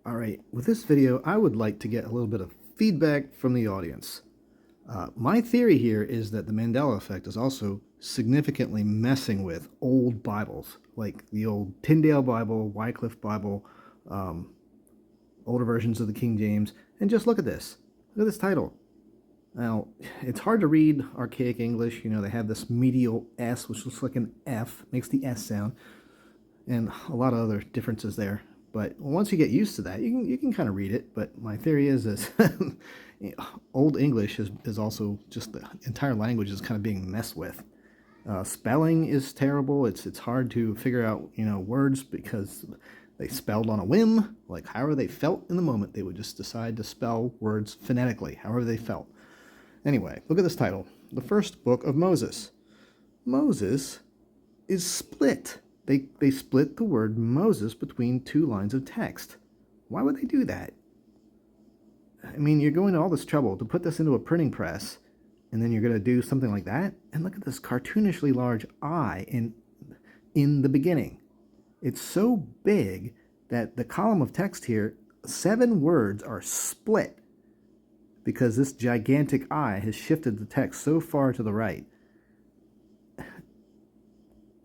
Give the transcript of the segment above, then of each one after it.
All right, with this video, I would like to get a little bit of feedback from the audience. My theory here is that the Mandela effect is also significantly messing with old Bibles, like the old Tyndale Bible, Wycliffe Bible, older versions of the King James, and just look at this. Look at this title. Now, it's hard to read archaic English. You know, they have this medial S, which looks like an F, makes the S sound, and a lot of other differences there. But once you get used to that, you can kind of read it. But my theory is Old English is also just the entire language is kind of being messed with. Spelling is terrible. It's hard to figure out words because they spelled on a whim, like however they felt in the moment. They would just decide to spell words phonetically, however they felt. Anyway, look at this title: the first book of Moses. Moses is split. They split the word Moses between two lines of text. Why would they do that? I mean, you're going to all this trouble to put this into a printing press, and then you're going to do something like that? And look at this cartoonishly large I in the beginning. It's so big that the column of text here, 7 words are split because this gigantic I has shifted the text so far to the right.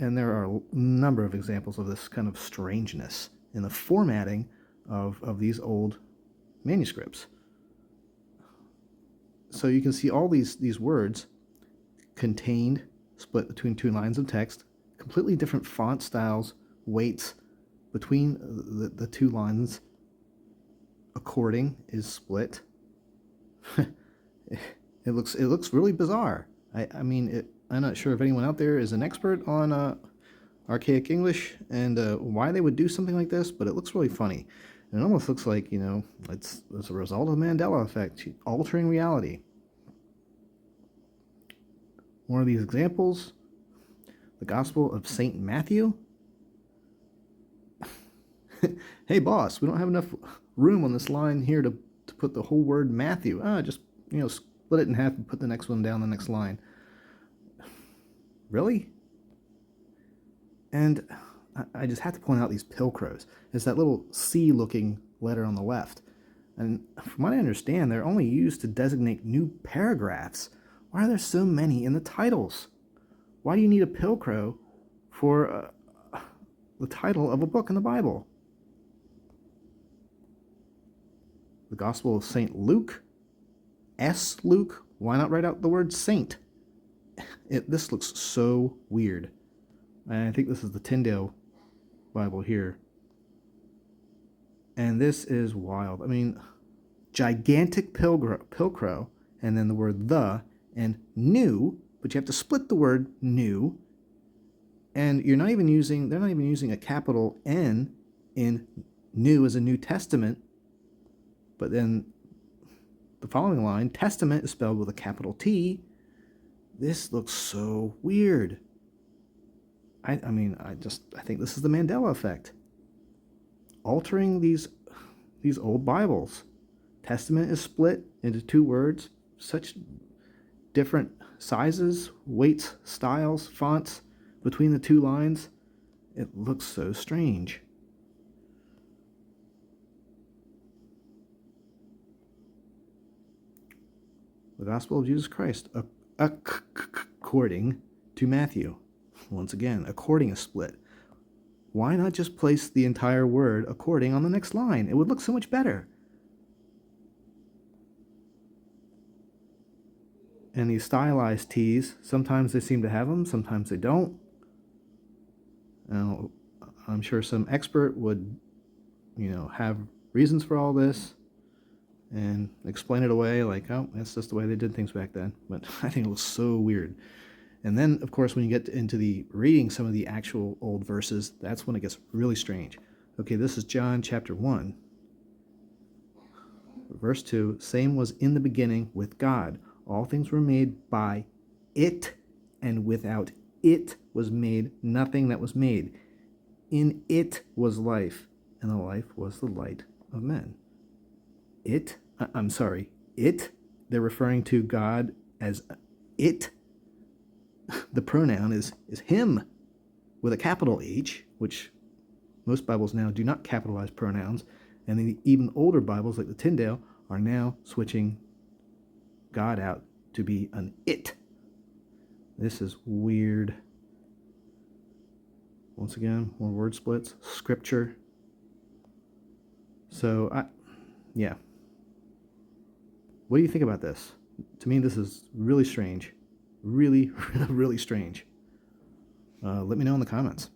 And there are a number of examples of this kind of strangeness in the formatting of these old manuscripts. So you can see all these words contained, split between 2 lines of text, completely different font styles, weights between the 2 lines. According is split. It looks really bizarre. I mean, I'm not sure if anyone out there is an expert on archaic English and why they would do something like this, but it looks really funny. And it almost looks like, it's a result of the Mandela effect, altering reality. One of these examples, the Gospel of St. Matthew. Hey, boss, we don't have enough room on this line here to put the whole word Matthew. Just, split it in half and put the next one down the next line. Really? And I just have to point out these pilcrows. It's that little C-looking letter on the left. And from what I understand, they're only used to designate new paragraphs. Why are there so many in the titles? Why do you need a pilcrow for the title of a book in the Bible? The Gospel of St. Luke. S. Luke. Why not write out the word saint? This looks so weird. And I think this is the Tyndale Bible here. And this is wild. I mean, gigantic pilcrow, and then the word the, and new, but you have to split the word new. And they're not even using a capital N in new as a New Testament. But then the following line, testament, is spelled with a capital T. This looks so weird. I think this is the Mandela effect. Altering these old Bibles. Testament is split into 2 words, such different sizes, weights, styles, fonts between the 2 lines. It looks so strange. The Gospel of Jesus Christ, according to Matthew. Once again, according is split. Why not just place the entire word according on the next line? It would look so much better. And these stylized T's, sometimes they seem to have them, sometimes they don't. Now, I'm sure some expert would, have reasons for all this and explain it away like, oh, that's just the way they did things back then. But I think it looks so weird. And then, of course, when you get into the reading some of the actual old verses, that's when it gets really strange. Okay, this is John chapter 1. Verse 2, same was in the beginning with God. All things were made by it, and without it was made nothing that was made. In it was life, and the life was the light of men. It, they're referring to God as it. The pronoun is him with a capital H, which most Bibles now do not capitalize pronouns, And the even older Bibles, like the Tyndale, are now switching God out to be an it. This is weird. Once again, more word splits. Scripture. So, yeah. What do you think about this? To me, this is really strange. Really, really strange. Let me know in the comments.